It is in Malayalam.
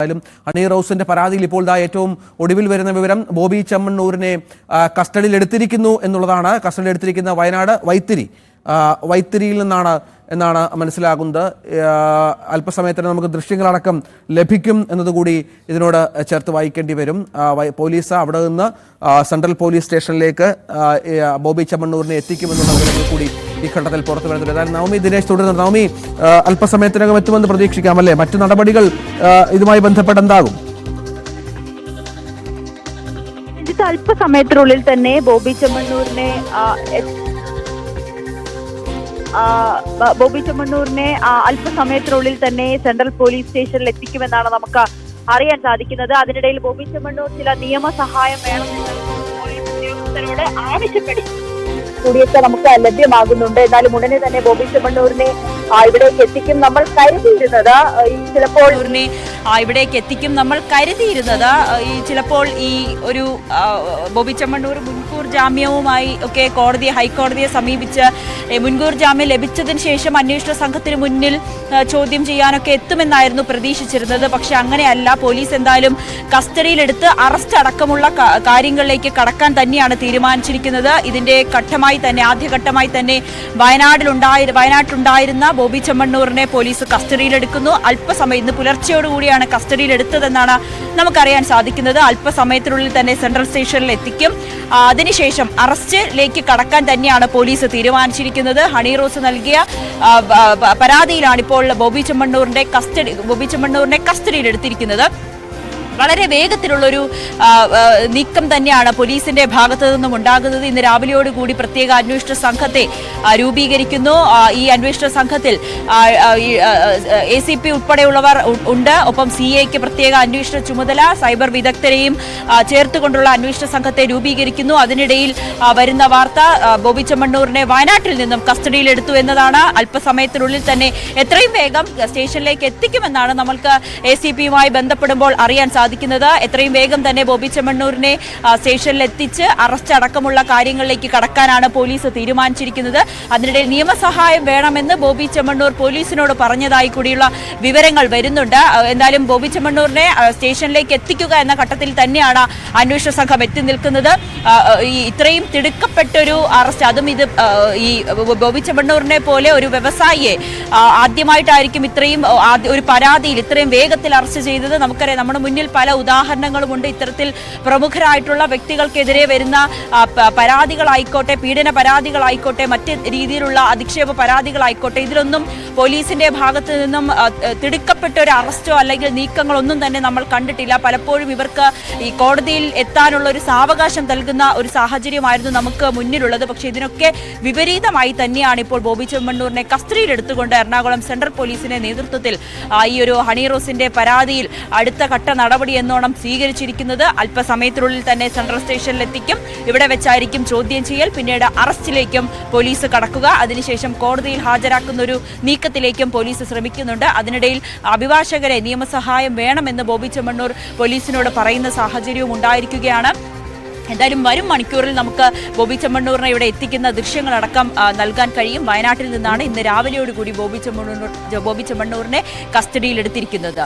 ഹണി റോസിന്റെ പരാതിയിൽ ഇപ്പോൾ ഏറ്റവും ഒടുവിൽ വരുന്ന വിവരം ബോബി ചെമ്മണ്ണൂരിനെ കസ്റ്റഡിയിൽ എടുത്തിരിക്കുന്നു എന്നുള്ളതാണ്. കസ്റ്റഡിയിൽ എടുത്തിരിക്കുന്ന വയനാട് വൈത്തിരിയിൽ നിന്നാണ് എന്നാണ് മനസ്സിലാകുന്നത്. അല്പസമയത്തിന് നമുക്ക് ദൃശ്യങ്ങളടക്കം ലഭിക്കും എന്നതുകൂടി ഇതിനോട് ചേർത്ത് വായിക്കേണ്ടി വരും. പോലീസ് അവിടെ നിന്ന് സെൻട്രൽ പോലീസ് സ്റ്റേഷനിലേക്ക് ബോബി ചെമ്മണ്ണൂരിനെ എത്തിക്കുമെന്നുള്ള വിവരങ്ങൾ കൂടി ഈ ഘട്ടത്തിൽ പുറത്തു വരുന്നുണ്ട്. ഏതായാലും നവമി ദിനേശ് തുടരുന്നു. നവമി, അല്പസമയത്തിനകം എത്തുമെന്ന് പ്രതീക്ഷിക്കാം അല്ലേ? മറ്റു നടപടികൾ ഇതുമായി ബന്ധപ്പെട്ട് എന്താകും? അല്പസമയത്തിനുള്ളിൽ തന്നെ ബോബി ചെമ്മണ്ണൂരിനെ അല്പസമയത്തിനുള്ളിൽ തന്നെ സെൻട്രൽ പോലീസ് സ്റ്റേഷനിൽ എത്തിക്കുമെന്നാണ് നമുക്ക് അറിയാൻ സാധിക്കുന്നത്. അതിനിടയിൽ ബോബി ചെമ്മണ്ണൂർ ചില നിയമസഹായം വേണമെന്ന് പോലീസ് ഉദ്യോഗസ്ഥരോട് ആവശ്യപ്പെടി കൂടിയൊക്കെ നമുക്ക് ലഭ്യമാകുന്നുണ്ട്. എന്നാലും ഉടനെ തന്നെ ബോബി ചെമ്മണ്ണൂരിനെ ഇവിടേക്ക് എത്തിക്കും നമ്മൾ കരുതിയിരുന്നത് ചിലപ്പോൾ ഈ ഒരു ബോബി ചെമ്മണ്ണൂർ മുൻകൂർ ജാമ്യവുമായി ഒക്കെ ഹൈക്കോടതിയെ സമീപിച്ച് മുൻകൂർ ജാമ്യം ലഭിച്ചതിന് ശേഷം അന്വേഷണ സംഘത്തിന് മുന്നിൽ ചോദ്യം ചെയ്യാനൊക്കെ എത്തുമെന്നായിരുന്നു പ്രതീക്ഷിച്ചിരുന്നത്. പക്ഷെ അങ്ങനെയല്ല. പോലീസ് എന്തായാലും കസ്റ്റഡിയിലെടുത്ത് അറസ്റ്റ് അടക്കമുള്ള കാര്യങ്ങളിലേക്ക് കടക്കാൻ തന്നെയാണ് തീരുമാനിച്ചിരിക്കുന്നത്. ഇതിന്റെ ആദ്യഘട്ടമായി തന്നെ വയനാട്ടിലുണ്ടായിരുന്ന ബോബി ചെമ്മണ്ണൂരിനെ പോലീസ് കസ്റ്റഡിയിലെടുക്കുന്നു. അല്പസമയം ഇന്ന് പുലർച്ചയോടുകൂടിയാണ് കസ്റ്റഡിയിലെടുത്തതെന്നാണ് നമുക്കറിയാൻ സാധിക്കുന്നത്. അല്പസമയത്തിനുള്ളിൽ തന്നെ സെൻട്രൽ സ്റ്റേഷനിൽ എത്തിക്കും. അതിനുശേഷം അറസ്റ്റിലേക്ക് കടക്കാൻ തന്നെയാണ് പോലീസ് തീരുമാനിച്ചിരിക്കുന്നത്. ഹണി റോസ് നൽകിയ പരാതിയിലാണ് ഇപ്പോൾ ബോബി ചെമ്മണ്ണൂരിനെ കസ്റ്റഡിയിലെടുത്തിരിക്കുന്നത്. വളരെ വേഗത്തിലുള്ളൊരു നീക്കം തന്നെയാണ് പോലീസിന്റെ ഭാഗത്തു നിന്നും ഉണ്ടാകുന്നത്. ഇന്ന് രാവിലെയോടുകൂടി പ്രത്യേക അന്വേഷണ സംഘത്തെ രൂപീകരിക്കുന്നു. ഈ അന്വേഷണ സംഘത്തിൽ ACP ഉൾപ്പെടെയുള്ളവർ ഉണ്ട്. ഒപ്പം CAക്ക് പ്രത്യേക അന്വേഷണ ചുമതല, സൈബർ വിദഗ്ധരെയും ചേർത്തുകൊണ്ടുള്ള അന്വേഷണ സംഘത്തെ രൂപീകരിക്കുന്നു. അതിനിടയിൽ വരുന്ന വാർത്ത ബോബി ചെമ്മണ്ണൂരിനെ വയനാട്ടിൽ നിന്നും കസ്റ്റഡിയിലെടുത്തു എന്നതാണ്. അല്പസമയത്തിനുള്ളിൽ തന്നെ എത്രയും വേഗം സ്റ്റേഷനിലേക്ക് എത്തിക്കുമെന്നാണ് നമ്മൾക്ക് ACPയുമായി ബന്ധപ്പെടുമ്പോൾ അറിയാൻ സാധിക്കുന്നത്. എത്രയും വേഗം തന്നെ ബോബി ചെമ്മണ്ണൂരിനെ സ്റ്റേഷനിൽ എത്തിച്ച് അറസ്റ്റ് അടക്കമുള്ള കാര്യങ്ങളിലേക്ക് കടക്കാനാണ് പോലീസ് തീരുമാനിച്ചിരിക്കുന്നത്. അതിനിടയിൽ നിയമസഹായം വേണമെന്ന് ബോബി ചെമ്മണ്ണൂർ പോലീസിനോട് പറഞ്ഞതായി കൂടിയുള്ള വിവരങ്ങൾ വരുന്നുണ്ട്. എന്തായാലും ബോബി ചെമ്മണ്ണൂരിനെ സ്റ്റേഷനിലേക്ക് എത്തിക്കുക എന്ന ഘട്ടത്തിൽ തന്നെയാണ് അന്വേഷണ സംഘം എത്തി നിൽക്കുന്നത്. ഇത്രയും തിടുക്കപ്പെട്ടൊരു അറസ്റ്റ്, അതും ഈ ബോബി ചെമ്മണ്ണൂരിനെ പോലെ ഒരു വ്യവസായിയെ ആദ്യമായിട്ടായിരിക്കും ഇത്രയും ഒരു പരാതിയിൽ ഇത്രയും വേഗത്തിൽ അറസ്റ്റ് ചെയ്തത്. നമുക്കറിയാം, നമ്മുടെ മുന്നിൽ പല ഉദാഹരണങ്ങളുമുണ്ട്. ഇത്തരത്തിൽ പ്രമുഖരായിട്ടുള്ള വ്യക്തികൾക്കെതിരെ വരുന്ന പരാതികളായിക്കോട്ടെ, പീഡന പരാതികളായിക്കോട്ടെ, മറ്റ് രീതിയിലുള്ള അധിക്ഷേപ പരാതികളായിക്കോട്ടെ, ഇതിലൊന്നും പോലീസിന്റെ ഭാഗത്ത് നിന്നും തിടുക്കപ്പെട്ട ഒരു അറസ്റ്റോ അല്ലെങ്കിൽ നീക്കങ്ങളൊന്നും തന്നെ നമ്മൾ കണ്ടിട്ടില്ല. പലപ്പോഴും ഇവർക്ക് ഈ കോടതിയിൽ എത്താനുള്ള ഒരു സാവകാശം നൽകുന്ന ഒരു സാഹചര്യമായിരുന്നു നമുക്ക് മുന്നിലുള്ളത്. പക്ഷേ ഇതിനൊക്കെ വിപരീതമായി തന്നെയാണ് ഇപ്പോൾ ബോബി ചെമ്മണ്ണൂരിനെ കസ്റ്റഡിയിലെടുത്തുകൊണ്ട് എറണാകുളം സെൻട്രൽ പോലീസിന്റെ നേതൃത്വത്തിൽ ഈ ഒരു ഹണി റോസിന്റെ പരാതിയിൽ അടുത്ത ഘട്ട നടപടി എന്നോണം സ്വീകരിച്ചിരിക്കുന്നത്. അല്പസമയത്തിനുള്ളിൽ തന്നെ സെൻട്രൽ സ്റ്റേഷനിലെത്തിക്കും. ഇവിടെ വെച്ചായിരിക്കും ചോദ്യം ചെയ്യൽ, പിന്നീട് അറസ്റ്റിലേക്കും പോലീസ് കടക്കുക. അതിനുശേഷം കോടതിയിൽ ഹാജരാക്കുന്ന ഒരു നീക്കത്തിലേക്കും പോലീസ് ശ്രമിക്കുന്നുണ്ട്. അതിനിടയിൽ അഭിഭാഷകരെ നിയമസഹായം വേണമെന്ന് ബോബി ചെമ്മണ്ണൂർ പോലീസിനോട് പറയുന്ന സാഹചര്യവും ഉണ്ടായിരിക്കുകയാണ്. എന്തായാലും വരും മണിക്കൂറിൽ നമുക്ക് ബോബി ചെമ്മണ്ണൂരിനെ ഇവിടെ എത്തിക്കുന്ന ദൃശ്യങ്ങളടക്കം നൽകാൻ കഴിയും. വയനാട്ടിൽ നിന്നാണ് ഇന്ന് രാവിലെയോടുകൂടി ബോബി ചെമ്മണ്ണൂരിനെ കസ്റ്റഡിയിലെടുത്തിരിക്കുന്നത്.